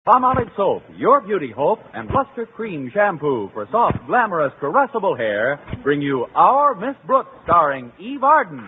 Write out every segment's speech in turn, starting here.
Palmolive Soap, your beauty hope, and Luster Cream Shampoo for soft, glamorous, caressable hair bring you Our Miss Brooks, starring Eve Arden.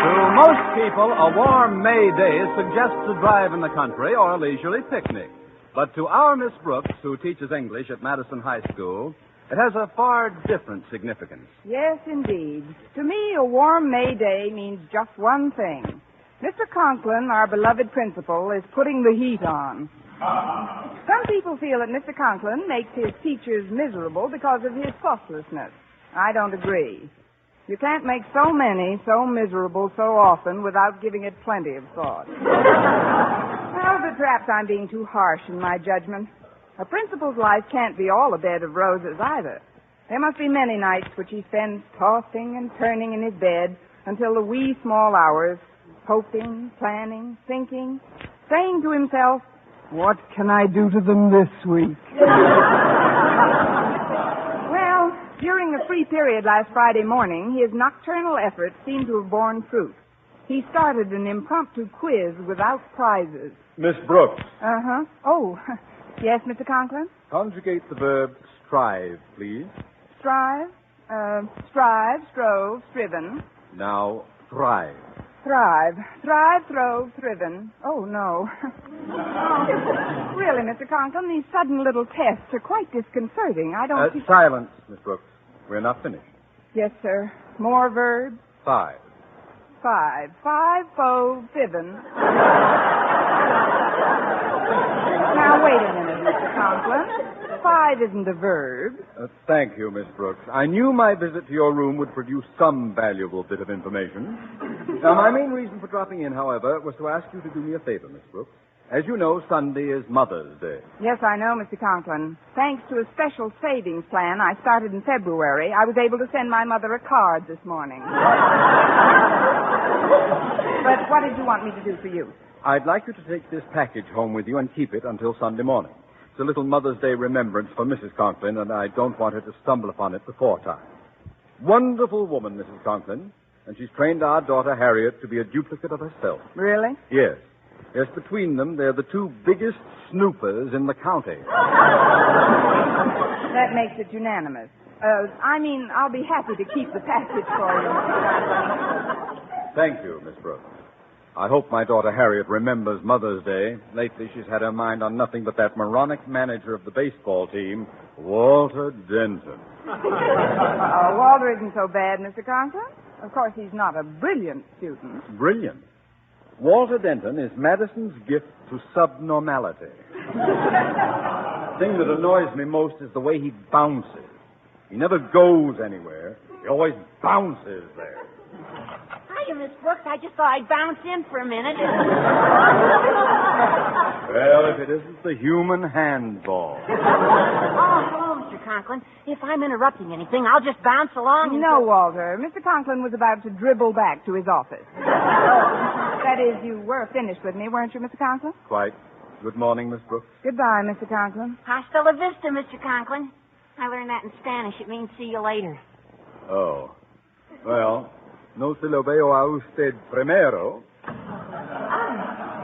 To most people, a warm May day suggests a drive in the country or a leisurely picnic. But to our Miss Brooks, who teaches English at Madison High School, it has a far different significance. Yes, indeed. To me, a warm May day means just one thing. Mr. Conklin, our beloved principal, is putting the heat on. Some people feel that Mr. Conklin makes his teachers miserable because of his thoughtlessness. I don't agree. You can't make so many so miserable so often without giving it plenty of thought. Well, but perhaps I'm being too harsh in my judgment. A principal's life can't be all a bed of roses either. There must be many nights which he spends tossing and turning in his bed until the wee small hours, hoping, planning, thinking, saying to himself, "What can I do to them this week?" Well, during the free period last Friday morning, his nocturnal efforts seemed to have borne fruit. He started an impromptu quiz without prizes. Miss Brooks. Uh-huh. Oh, yes, Mr. Conklin? Conjugate the verb strive, please. Strive, strove, striven. Now, thrive. Thrive, throve, thriven. Oh, no. Really, Mr. Conklin, these sudden little tests are quite disconcerting. I don't... Silence, Miss Brooks. We're not finished. Yes, sir. More verbs? Five. Fiven. Now, wait a minute, Mr. Conklin. Five isn't a verb. Thank you, Miss Brooks. I knew my visit to your room would produce some valuable bit of information. Now, my main reason for dropping in, however, was to ask you to do me a favor, Miss Brooks. As you know, Sunday is Mother's Day. Yes, I know, Mr. Conklin. Thanks to a special savings plan I started in February, I was able to send my mother a card this morning. But what did you want me to do for you? I'd like you to take this package home with you and keep it until Sunday morning. It's a little Mother's Day remembrance for Mrs. Conklin, and I don't want her to stumble upon it before time. Wonderful woman, Mrs. Conklin, and she's trained our daughter Harriet to be a duplicate of herself. Really? Yes. Yes, between them, they're the two biggest snoopers in the county. That makes it unanimous. I'll be happy to keep the package for you. Thank you, Miss Brooks. I hope my daughter Harriet remembers Mother's Day. Lately, she's had her mind on nothing but that moronic manager of the baseball team, Walter Denton. Walter isn't so bad, Mr. Conklin. Of course, he's not a brilliant student. Brilliant? Walter Denton is Madison's gift to subnormality. The thing that annoys me most is the way he bounces. He never goes anywhere. He always bounces there. Hiya, Miss Brooks. I just thought I'd bounce in for a minute. Well, if it isn't the human handball. Oh, hello, Mr. Conklin. If I'm interrupting anything, I'll just bounce along. No, Walter. Mr. Conklin was about to dribble back to his office. That is, you were finished with me, weren't you, Mr. Conklin? Quite. Good morning, Miss Brooks. Goodbye, Mr. Conklin. Hasta la vista, Mr. Conklin. I learned that in Spanish. It means see you later. Oh. Well, no se lo veo a usted primero.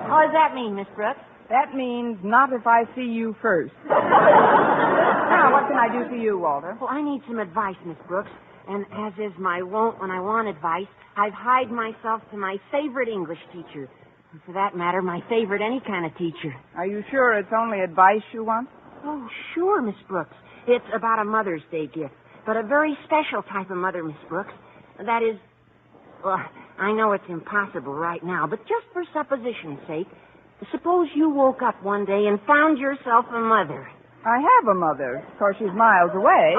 What does that mean, Miss Brooks? That means not if I see you first. Now, what can I do for you, Walter? Well, I need some advice, Miss Brooks. And as is my wont when I want advice, I've hied myself to my favorite English teacher. And for that matter, my favorite any kind of teacher. Are you sure it's only advice you want? Oh, sure, Miss Brooks. It's about a Mother's Day gift. But a very special type of mother, Miss Brooks. That is, well, I know it's impossible right now, but just for supposition's sake, suppose you woke up one day and found yourself a mother. I have a mother. Of course, she's miles away.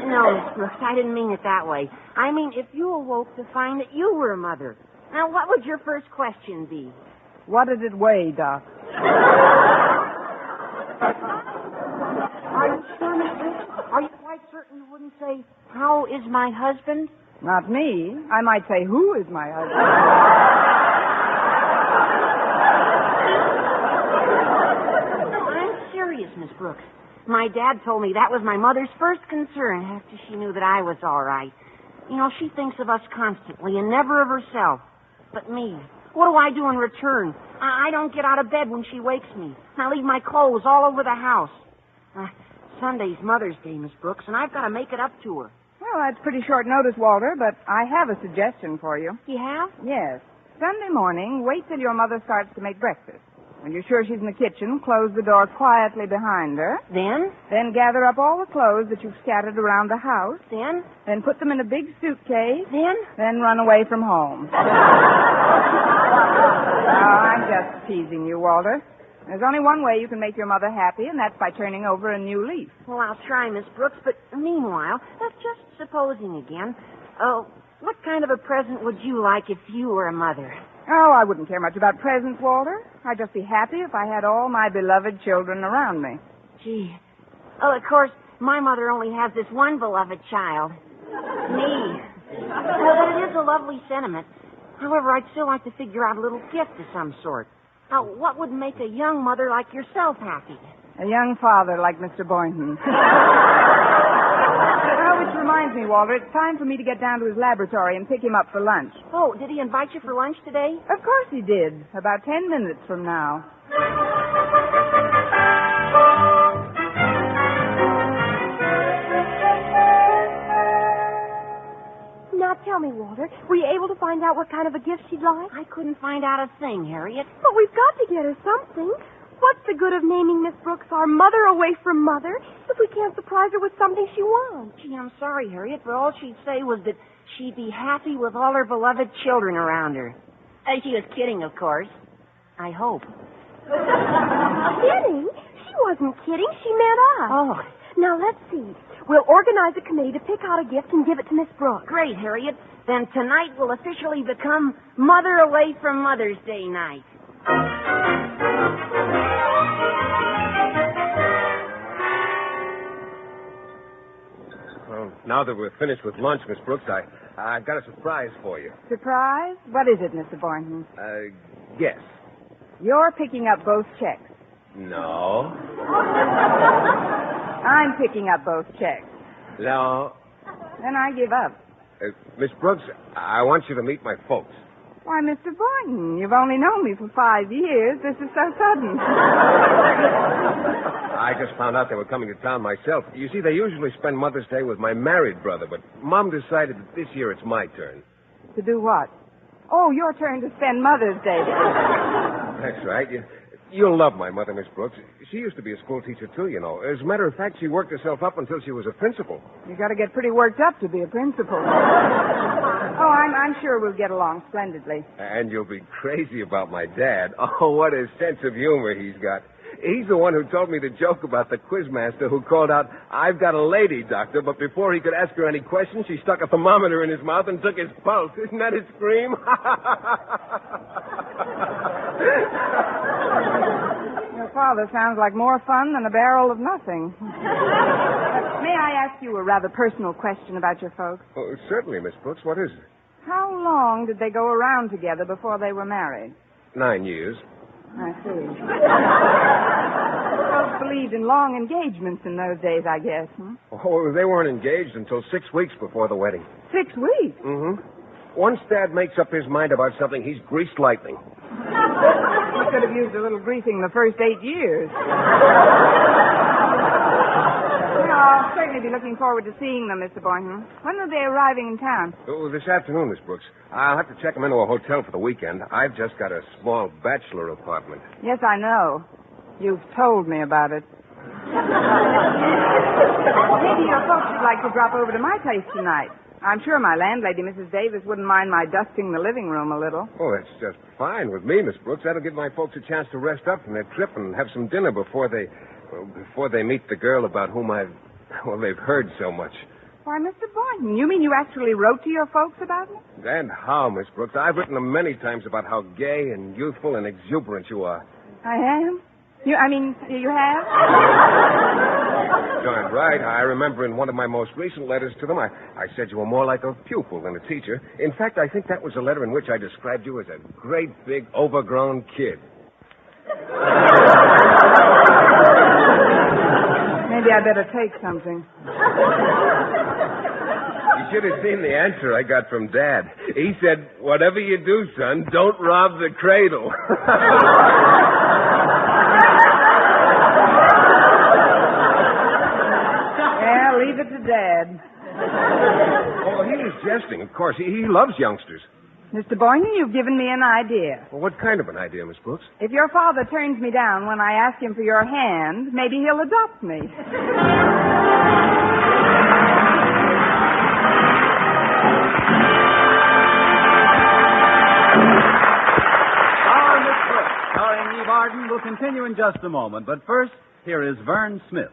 No, Miss Brooks, I didn't mean it that way. I mean, if you awoke to find that you were a mother, now what would your first question be? What did it weigh, Doc? Are you sure, Miss Brooks? Are you quite certain you wouldn't say, how is my husband? Not me. I might say, who is my husband? I'm serious, Miss Brooks. My dad told me that was my mother's first concern after she knew that I was all right. You know, she thinks of us constantly and never of herself. But me, what do I do in return? I don't get out of bed when she wakes me. I leave my clothes all over the house. Sunday's Mother's Day, Miss Brooks, and I've got to make it up to her. Well, that's pretty short notice, Walter, but I have a suggestion for you. You have? Yes. Sunday morning, wait till your mother starts to make breakfast. When you're sure she's in the kitchen, close the door quietly behind her. Then? Then gather up all the clothes that you've scattered around the house. Then? Then put them in a big suitcase. Then? Then run away from home. Oh, I'm just teasing you, Walter. There's only one way you can make your mother happy, and that's by turning over a new leaf. Well, I'll try, Miss Brooks, but meanwhile, that's just supposing again. What kind of a present would you like if you were a mother? Oh, I wouldn't care much about presents, Walter. I'd just be happy if I had all my beloved children around me. Gee. Oh, of course, my mother only has this one beloved child. Me. Well, but it is a lovely sentiment. However, I'd still like to figure out a little gift of some sort. Now, what would make a young mother like yourself happy? A young father like Mr. Boynton. Oh, which reminds me, Walter, it's time for me to get down to his laboratory and pick him up for lunch. Oh, did he invite you for lunch today? Of course he did. About 10 minutes from now. Now tell me, Walter, were you able to find out what kind of a gift she'd like? I couldn't find out a thing, Harriet. But we've got to get her something. What's the good of naming Miss Brooks our mother away from mother if we can't surprise her with something she wants? Gee, I'm sorry, Harriet, but all she'd say was that she'd be happy with all her beloved children around her. She was kidding, of course. I hope. Kidding? She wasn't kidding. She meant us. Oh. Now, let's see. We'll organize a committee to pick out a gift and give it to Miss Brooks. Great, Harriet. Then tonight will officially become Mother Away from Mother's Day night. Well, now that we're finished with lunch, Miss Brooks, I've got a surprise for you. Surprise? What is it, Mr. Boynton? Guess. You're picking up both checks. No. I'm picking up both checks. No. Then I give up. Miss Brooks, I want you to meet my folks. Why, Mr. Boynton, you've only known me for 5 years. This is so sudden. I just found out they were coming to town myself. You see, they usually spend Mother's Day with my married brother, but Mom decided that this year it's my turn. To do what? Oh, your turn to spend Mother's Day. That's right. You'll love my mother, Miss Brooks. She used to be a school teacher, too, you know. As a matter of fact, she worked herself up until she was a principal. You got to get pretty worked up to be a principal. Oh, I'm sure we'll get along splendidly. And you'll be crazy about my dad. Oh, what a sense of humor he's got. He's the one who told me the joke about the quizmaster who called out, "I've got a lady, doctor," but before he could ask her any questions, she stuck a thermometer in his mouth and took his pulse. Isn't that a scream? Your father sounds like more fun than a barrel of nothing. May I ask you a rather personal question about your folks? Oh, certainly, Miss Brooks. What is it? How long did they go around together before they were married? 9 years. I see. Folks believed in long engagements in those days, I guess. Oh, they weren't engaged until 6 weeks before the wedding. 6 weeks? Mm-hmm. Once Dad makes up his mind about something, he's greased lightning. You could have used a little greasing the first 8 years. I'll certainly be looking forward to seeing them, Mr. Boynton. When are they arriving in town? Oh, this afternoon, Miss Brooks. I'll have to check them into a hotel for the weekend. I've just got a small bachelor apartment. Yes, I know. You've told me about it. Maybe your folks would like to drop over to my place tonight. I'm sure my landlady, Mrs. Davis, wouldn't mind my dusting the living room a little. Oh, that's just fine with me, Miss Brooks. That'll give my folks a chance to rest up from their trip and have some dinner before they meet the girl about whom they've heard so much. Why, Mr. Boynton, you mean you actually wrote to your folks about me? And how, Miss Brooks? I've written them many times about how gay and youthful and exuberant you are. I am? You have? Darn right. I remember in one of my most recent letters to them, I said you were more like a pupil than a teacher. In fact, I think that was a letter in which I described you as a great, big, overgrown kid. Maybe I better take something. You should have seen the answer I got from Dad. He said, whatever you do, son, don't rob the cradle. Yeah, leave it to Dad. Oh, he was jesting, of course. He loves youngsters. Mr. Boynton, you've given me an idea. Well, what kind of an idea, Miss Brooks? If your father turns me down when I ask him for your hand, maybe he'll adopt me. Our Miss Brooks, starring Eve Arden, will continue in just a moment. But first, here is Vern Smith.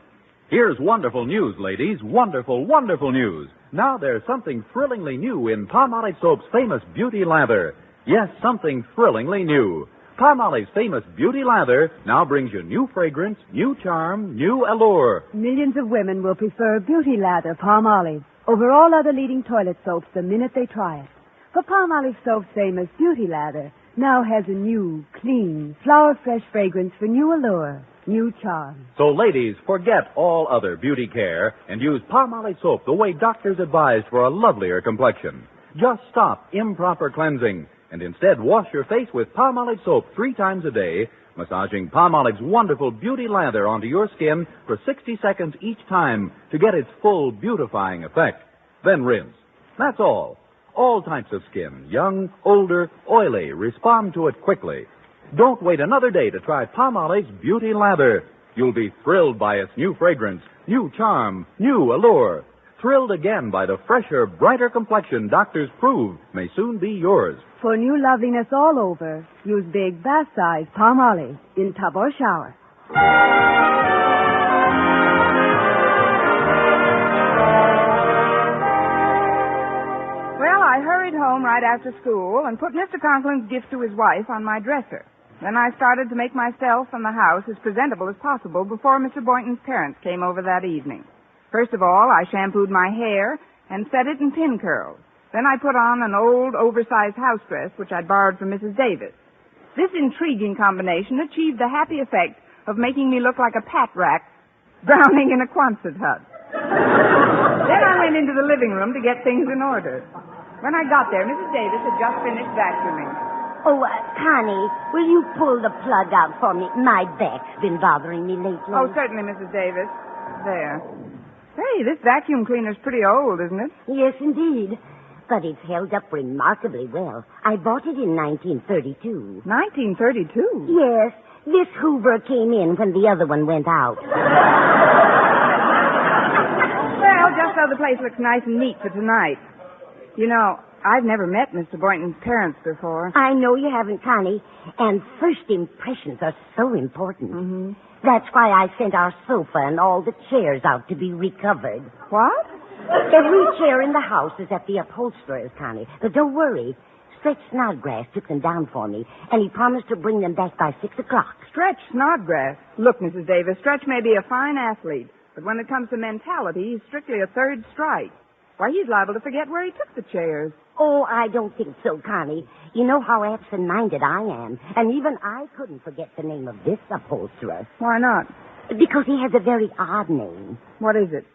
Here's wonderful news, ladies. Wonderful, wonderful news. Now there's something thrillingly new in Palmolive Soap's famous beauty lather. Yes, something thrillingly new. Palmolive's famous beauty lather now brings you new fragrance, new charm, new allure. Millions of women will prefer Beauty Lather Palmolive over all other leading toilet soaps the minute they try it. For Palmolive Soap's famous Beauty Lather now has a new, clean, flower-fresh fragrance for new allure, new charm. So, ladies, forget all other beauty care and use Palmolive soap the way doctors advise for a lovelier complexion. Just stop improper cleansing and instead wash your face with Palmolive soap 3 times a day, massaging Palmolive's wonderful beauty lather onto your skin for 60 seconds each time to get its full beautifying effect. Then rinse. That's all. All types of skin, young, older, oily, respond to it quickly. Don't wait another day to try Palmolive's Beauty Lather. You'll be thrilled by its new fragrance, new charm, new allure. Thrilled again by the fresher, brighter complexion doctors prove may soon be yours. For new loveliness all over, use big bath-size Palmolive in tub or shower. Well, I hurried home right after school and put Mr. Conklin's gift to his wife on my dresser. Then I started to make myself and the house as presentable as possible before Mr. Boynton's parents came over that evening. First of all, I shampooed my hair and set it in pin curls. Then I put on an old, oversized house dress, which I'd borrowed from Mrs. Davis. This intriguing combination achieved the happy effect of making me look like a pat rack drowning in a Quonset hut. Then I went into the living room to get things in order. When I got there, Mrs. Davis had just finished vacuuming. Oh, Connie, will you pull the plug out for me? My back's been bothering me lately. Oh, certainly, Mrs. Davis. There. Hey, this vacuum cleaner's pretty old, isn't it? Yes, indeed. But it's held up remarkably well. I bought it in 1932. 1932? Yes. This Hoover came in when the other one went out. Well, just so the place looks nice and neat for tonight. You know, I've never met Mr. Boynton's parents before. I know you haven't, Connie. And first impressions are so important. Mm-hmm. That's why I sent our sofa and all the chairs out to be recovered. What? Every chair in the house is at the upholsterer's, Connie. But don't worry. Stretch Snodgrass took them down for me, and he promised to bring them back by 6 o'clock. Stretch Snodgrass? Look, Mrs. Davis, Stretch may be a fine athlete, but when it comes to mentality, he's strictly a third strike. Why, he's liable to forget where he took the chairs. Oh, I don't think so, Connie. You know how absent-minded I am, and even I couldn't forget the name of this upholsterer. Why not? Because he has a very odd name. What is it?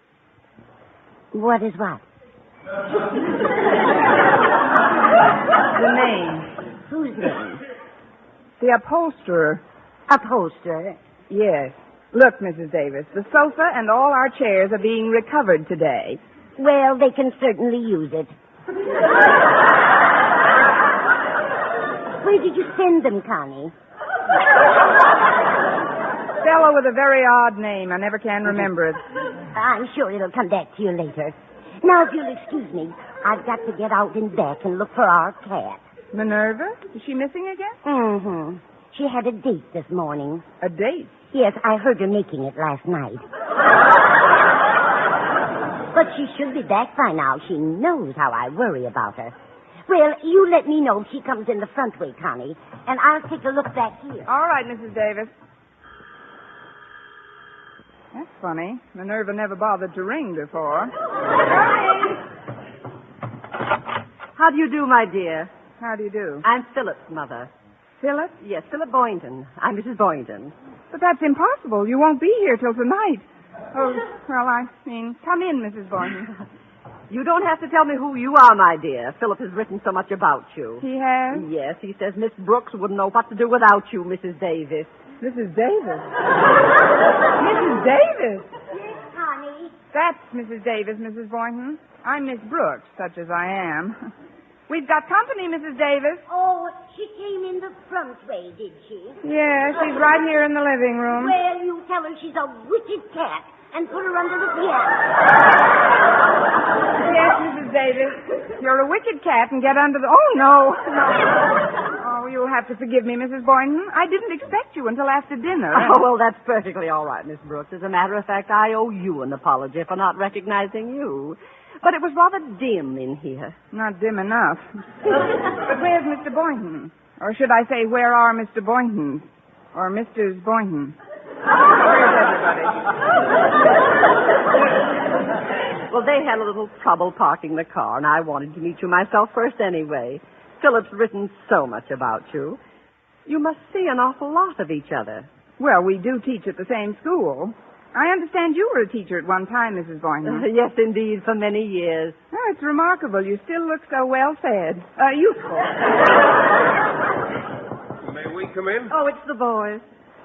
What is what? The name. Whose name? The upholsterer. Upholsterer? Yes. Look, Mrs. Davis, the sofa and all our chairs are being recovered today. Well, they can certainly use it. Where did you send them, Connie? Fellow with a very odd name. I never can remember it. I'm sure it'll come back to you later. Now, if you'll excuse me, I've got to get out and back and look for our cat. Minerva? Is she missing again? Mm-hmm. She had a date this morning. A date? Yes, I heard her making it last night. But she should be back by now. She knows how I worry about her. Well, you let me know if she comes in the front way, Connie, and I'll take a look back here. All right, Mrs. Davis. That's funny. Minerva never bothered to ring before. How do you do, my dear? How do you do? I'm Philip's mother. Philip? Yes, Philip Boynton. I'm Mrs. Boynton. But that's impossible. You won't be here till tonight. Oh, well, I mean, come in, Mrs. Boynton. You don't have to tell me who you are, my dear. Philip has written so much about you. He has? Yes, he says Miss Brooks wouldn't know what to do without you, Mrs. Davis. Mrs. Davis? Mrs. Davis? Yes, honey. That's Mrs. Davis, Mrs. Boynton. I'm Miss Brooks, such as I am. We've got company, Mrs. Davis. Oh, she came in the front way, did she? Yeah, she's right here in the living room. Well, you tell her she's a wicked cat and put her under the piano. Yes, Mrs. Davis. You're a wicked cat and get under the... Oh, no. Oh, you'll have to forgive me, Mrs. Boynton. I didn't expect you until after dinner. Oh, well, that's perfectly all right, Miss Brooks. As a matter of fact, I owe you an apology for not recognizing you. But it was rather dim in here. Not dim enough. But where's Mr. Boynton? Or should I say, where are Mr. Boynton? Or Mrs. Boynton? Where's everybody? Well, they had a little trouble parking the car, and I wanted to meet you myself first anyway. Philip's written so much about you. You must see an awful lot of each other. Well, we do teach at the same school. I understand you were a teacher at one time, Mrs. Boynton. Yes, indeed, for many years. Oh, it's remarkable. You still look so well-fed. Youthful. May we come in? Oh, it's the boys.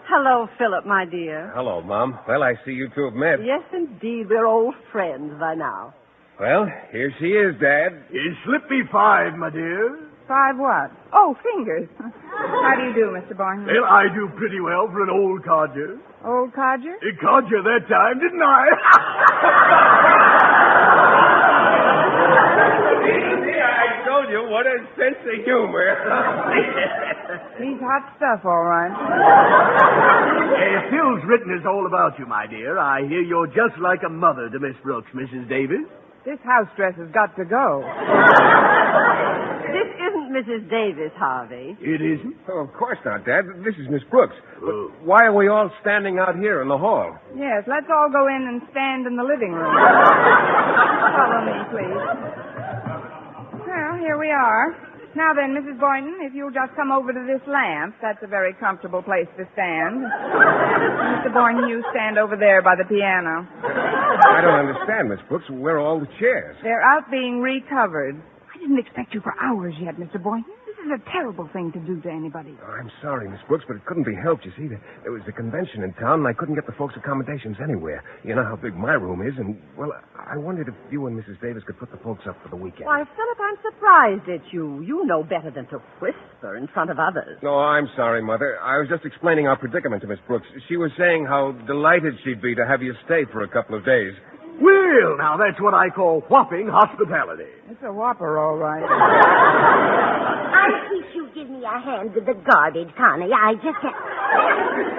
Hello, Philip, my dear. Hello, Mom. Well, I see you two have met. Yes, indeed. We're old friends by now. Well, here she is, Dad. Slip me 5, my dear. 5 what? Oh, fingers. How do you do, Mr. Boynton? Well, I do pretty well for an old codger. Old codger? Codger that time, didn't I? I told you, what a sense of humor. He's hot stuff, all right. Phil's written us all about you, my dear. I hear you're just like a mother to Miss Brooks, Mrs. Davis. This house dress has got to go. This isn't Mrs. Davis, Harvey. It isn't? Oh, of course not, Dad. This is Miss Brooks. Oh. Why are we all standing out here in the hall? Yes, let's all go in and stand in the living room. Follow me, please. Well, here we are. Now then, Mrs. Boynton, if you'll just come over to this lamp, that's a very comfortable place to stand. Mr. Boynton, you stand over there by the piano. I don't understand, Miss Brooks. Where are all the chairs? They're out being recovered. I didn't expect you for hours yet, Mr. Boynton. This is a terrible thing to do to anybody. Oh, I'm sorry, Miss Brooks, but it couldn't be helped. You see, there was a convention in town, and I couldn't get the folks' accommodations anywhere. You know how big my room is, and, well, I wondered if you and Mrs. Davis could put the folks up for the weekend. Why, Philip, I'm surprised at you. You know better than to whisper in front of others. No, I'm sorry, Mother. I was just explaining our predicament to Miss Brooks. She was saying how delighted she'd be to have you stay for a couple of days. Well, now that's what I call whopping hospitality. It's a whopper, all right. I wish you'd give me a hand with the garbage, Connie. I just can't...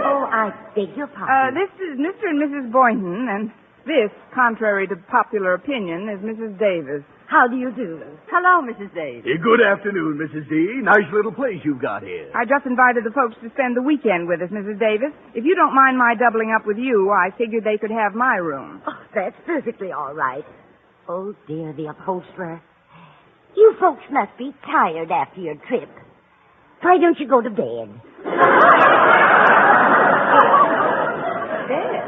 Oh, I beg your pardon. This is Mr. and Mrs. Boynton, and this, contrary to popular opinion, is Mrs. Davis. How do you do? Hello, Mrs. Davis. Good afternoon, Mrs. D. Nice little place you've got here. I just invited the folks to spend the weekend with us, Mrs. Davis. If you don't mind my doubling up with you, I figured they could have my room. Oh, that's perfectly all right. Oh, dear, the upholsterer. You folks must be tired after your trip. Why don't you go to bed? Bed?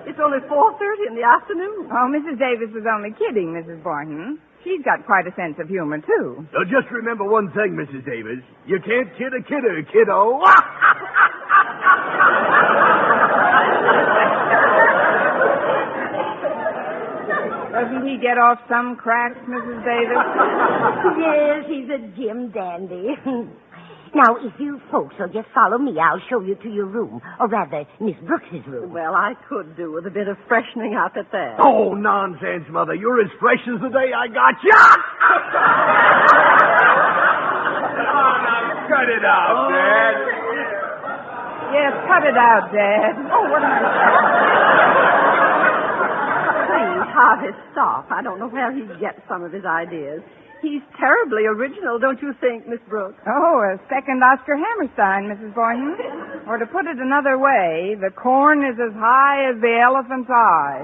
It's only 4:30 in the afternoon. Oh, Mrs. Davis was only kidding, Mrs. Boynton. She's got quite a sense of humor, too. Just remember one thing, Mrs. Davis. You can't kid a kidder, kiddo. Doesn't he get off some cracks, Mrs. Davis? Yes, he's a Jim dandy. Now, if you folks will just follow me, I'll show you to your room. Or rather, Miss Brooks's room. Well, I could do with a bit of freshening up at that. Oh, nonsense, Mother. You're as fresh as the day I got you. Oh, now cut it out, Dad. Yes, cut it out, Dad. Oh, what am I... Please, Harvey, stop. I don't know where he gets some of his ideas. He's terribly original, don't you think, Miss Brooks? Oh, a second Oscar Hammerstein, Mrs. Boynton. Or to put it another way, the corn is as high as the elephant's eye.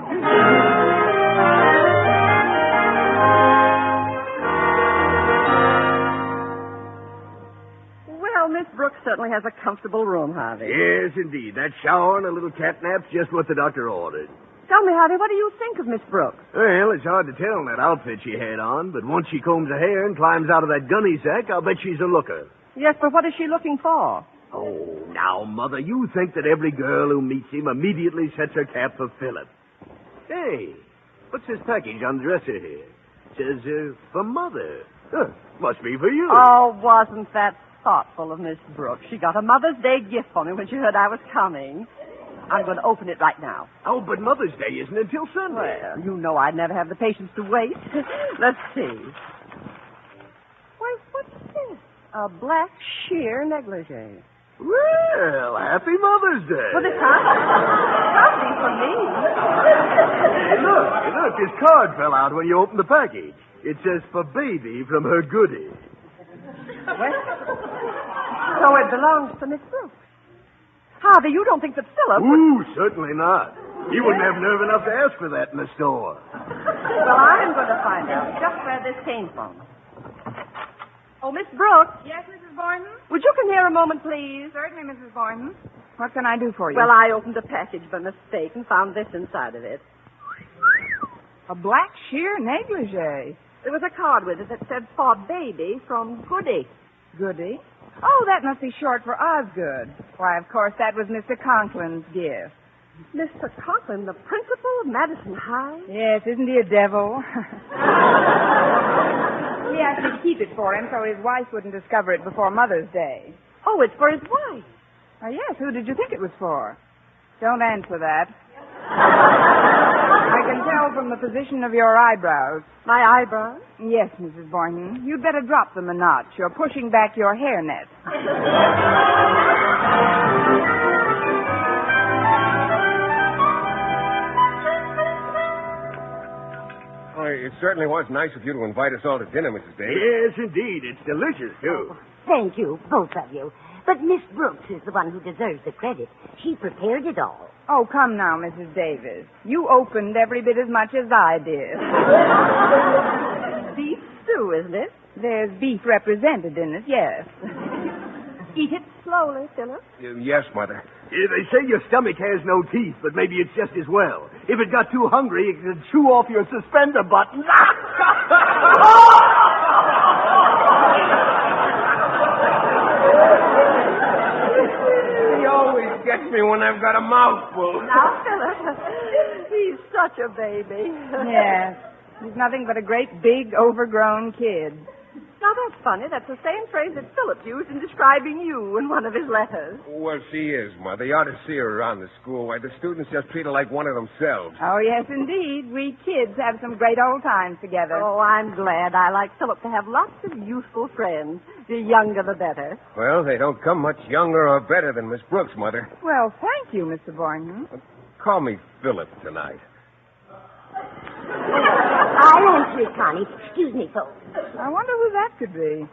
Well, Miss Brooks certainly has a comfortable room, Harvey. Yes, indeed. That shower and a little catnap's just what the doctor ordered. Tell me, honey, what do you think of Miss Brooks? Well, it's hard to tell in that outfit she had on, but once she combs her hair and climbs out of that gunny sack, I'll bet she's a looker. Yes, but what is she looking for? Oh, now, Mother, you think that every girl who meets him immediately sets her cap for Philip. Hey, what's this package on the dresser here? It says, for Mother. Must be for you. Oh, wasn't that thoughtful of Miss Brooks? She got a Mother's Day gift for me when she heard I was coming. I'm going to open it right now. Oh, but Mother's Day isn't until Sunday. Well, you know I'd never have the patience to wait. Let's see. Why, what's this? A black sheer negligee. Well, happy Mother's Day. Well, it can't be for me. Hey, look, this card fell out when you opened the package. It says for baby from her goodie. Well, so it belongs to Miss Brooks. Harvey, you don't think that Philip... Ooh, certainly not. He wouldn't have nerve enough to ask for that in the store. Well, I'm going to find out just where this came from. Oh, Miss Brooks. Yes, Mrs. Boynton? Would you come here a moment, please? Certainly, Mrs. Boynton. What can I do for you? Well, I opened a package by mistake and found this inside of it. A black sheer negligee. There was a card with it that said, for baby from Goody. Goody? Oh, that must be short for Osgood. Why, of course, that was Mr. Conklin's gift. Mr. Conklin, the principal of Madison High? Yes, isn't he a devil? He asked me to keep it for him so his wife wouldn't discover it before Mother's Day. Oh, it's for his wife. Oh, yes, who did you think it was for? Don't answer that. I can tell from the position of your eyebrows. My eyebrows? Yes, Mrs. Boynton. You'd better drop them a notch. You're pushing back your hairnet. Well, it certainly was nice of you to invite us all to dinner, Mrs. Davis. Yes, indeed. It's delicious, too. Thank you, both of you. But Miss Brooks is the one who deserves the credit. She prepared it all. Oh, come now, Mrs. Davis. You opened every bit as much as I did. Beef stew, isn't it? There's beef represented in it, yes. Eat it slowly, Philip. Yes, Mother. Yeah, they say your stomach has no teeth, but maybe it's just as well. If it got too hungry, it could chew off your suspender buttons. He always gets me when I've got a mouthful. Now, Philip, he's such a baby. Yes. He's nothing but a great, big, overgrown kid. Now, that's funny. That's the same phrase that Philip used in describing you in one of his letters. Well, she is, Mother. You ought to see her around the school. Why, the students just treat her like one of themselves. Oh, yes, indeed. We kids have some great old times together. Oh, I'm glad. I like Philip to have lots of useful friends. The younger, the better. Well, they don't come much younger or better than Miss Brooks, Mother. Well, thank you, Mr. Boynton. Call me Philip tonight. I'll answer it, Connie. Excuse me, folks. I wonder who that could be.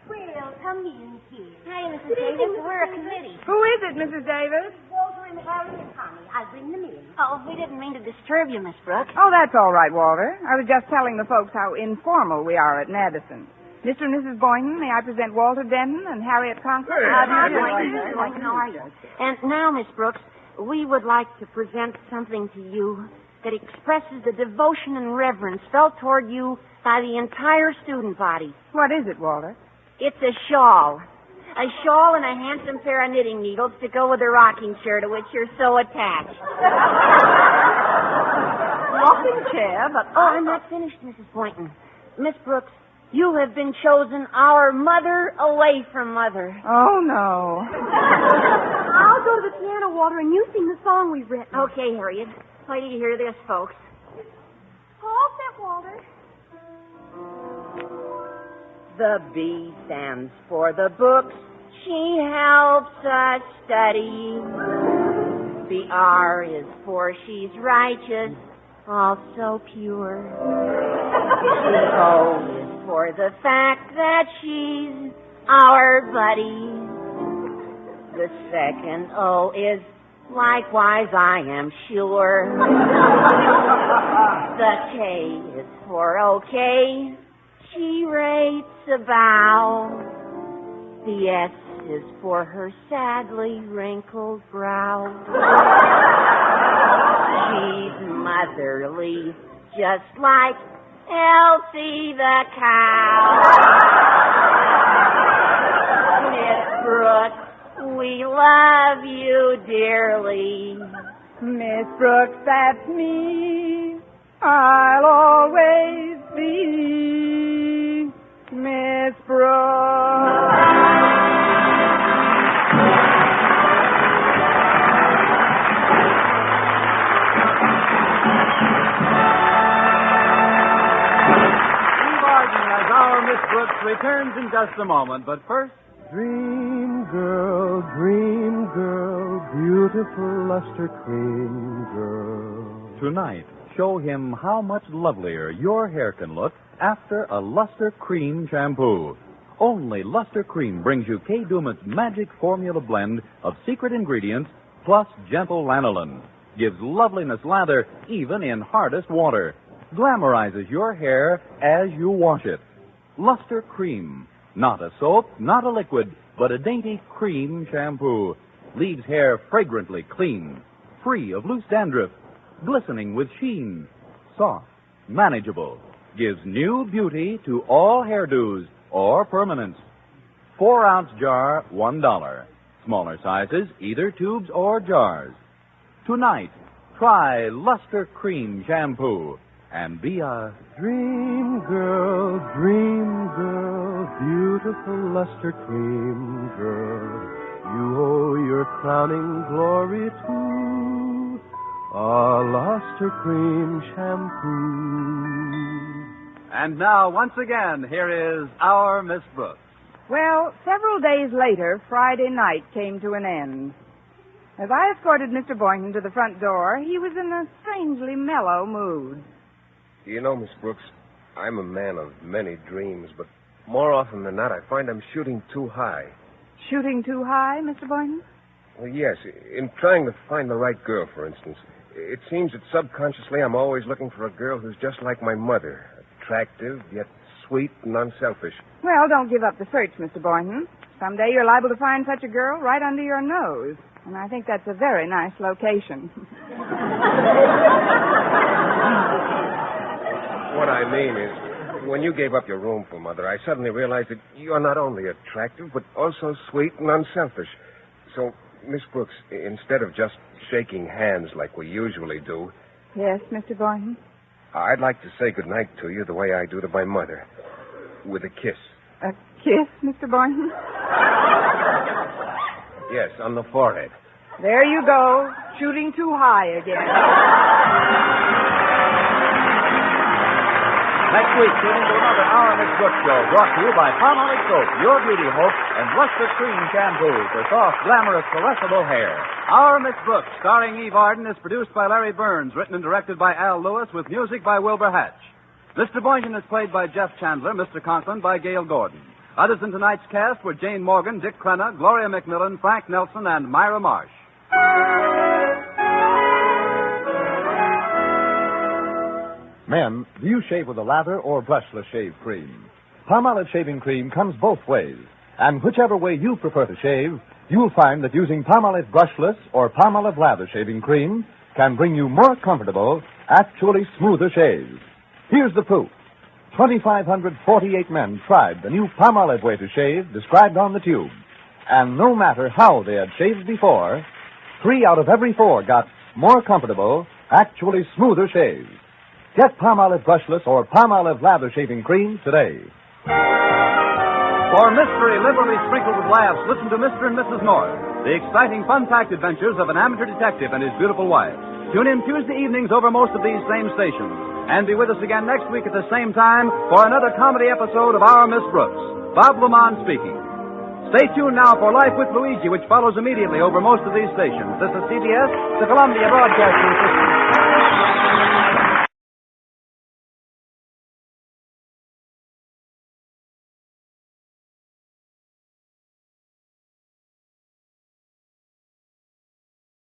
Well, come in here. Hi, Mrs. Davis. We're a committee. Who is it, Mrs. Davis? Walter and Harry and Connie. I'll bring them in. Oh, we didn't mean to disturb you, Miss Brooks. Oh, that's all right, Walter. I was just telling the folks how informal we are at Madison. Mr. and Mrs. Boynton, may I present Walter Denton and Harriet Conklin? How are you? And now, Miss Brooks, we would like to present something to you that expresses the devotion and reverence felt toward you by the entire student body. What is it, Walter? It's a shawl. A shawl and a handsome pair of knitting needles to go with the rocking chair to which you're so attached. Rocking chair, but... Oh, I'm not finished, Mrs. Boynton. Miss Brooks, you have been chosen our mother away from mother. Oh, no. I'll go to the piano, Walter, and you sing the song we've written. Okay, Harriet. Wait till you hear this, folks. All set, Walter. The B stands for the books she helps us study. The R is for she's righteous, also pure. The O is for the fact that she's our buddy. The second O is likewise, I am sure. The K is for okay. She rates a bow. The S is for her sadly wrinkled brow. She's motherly, just like Elsie the cow. Miss Brooks, we love you dearly. Miss Brooks, that's me. I'll always be Miss Brooks. Eve Arden as our Miss Brooks returns in just a moment, but first... Dream girl, beautiful luster cream girl. Tonight, show him how much lovelier your hair can look after a Luster Cream shampoo. Only Luster Cream brings you Kay Dumit's magic formula blend of secret ingredients plus gentle lanolin. Gives loveliness lather even in hardest water. Glamorizes your hair as you wash it. Luster Cream. Not a soap, not a liquid, but a dainty cream shampoo. Leaves hair fragrantly clean, free of loose dandruff, glistening with sheen, soft, manageable. Gives new beauty to all hairdos or permanents. 4-ounce jar, $1. Smaller sizes, either tubes or jars. Tonight, try Luster Cream Shampoo and be a Dream girl, beautiful luster cream girl. You owe your crowning glory to a luster cream shampoo. And now, once again, here is our Miss Brooks. Well, several days later, Friday night came to an end. As I escorted Mr. Boynton to the front door, he was in a strangely mellow mood. You know, Miss Brooks, I'm a man of many dreams, but more often than not, I find I'm shooting too high. Shooting too high, Mr. Boynton? Well, yes. In trying to find the right girl, for instance, it seems that subconsciously I'm always looking for a girl who's just like my mother. Attractive, yet sweet and unselfish. Well, don't give up the search, Mr. Boynton. Someday you're liable to find such a girl right under your nose. And I think that's a very nice location. What I mean is, when you gave up your room for Mother, I suddenly realized that you're not only attractive, but also sweet and unselfish. So, Miss Brooks, instead of just shaking hands like we usually do... Yes, Mr. Boynton? I'd like to say goodnight to you the way I do to my mother. With a kiss. A kiss, Mr. Boynton? Yes, on the forehead. There you go, shooting too high again. Next week, tune into another Our Miss Brooks show brought to you by Palmolive Soap, Your Beauty Hope, and Luster Cream Shampoo for soft, glamorous, caressable hair. Our Miss Brooks, starring Eve Arden, is produced by Larry Burns, written and directed by Al Lewis, with music by Wilbur Hatch. Mr. Boynton is played by Jeff Chandler, Mr. Conklin by Gail Gordon. Others in tonight's cast were Jane Morgan, Dick Crenna, Gloria McMillan, Frank Nelson, and Myra Marsh. Men, do you shave with a lather or brushless shave cream? Palmolive shaving cream comes both ways. And whichever way you prefer to shave, you'll find that using Palmolive brushless or Palmolive lather shaving cream can bring you more comfortable, actually smoother shaves. Here's the proof. 2,548 men tried the new Palmolive way to shave described on the tube. And no matter how they had shaved before, 3 out of every 4 got more comfortable, actually smoother shaves. Get Palmolive brushless or Palmolive lather shaving cream today. For mystery liberally sprinkled with laughs, listen to Mr. and Mrs. North, the exciting, fun-packed adventures of an amateur detective and his beautiful wife. Tune in Tuesday evenings over most of these same stations. And be with us again next week at the same time for another comedy episode of Our Miss Brooks. Bob Lamont speaking. Stay tuned now for Life with Luigi, which follows immediately over most of these stations. This is CBS, the Columbia Broadcasting System.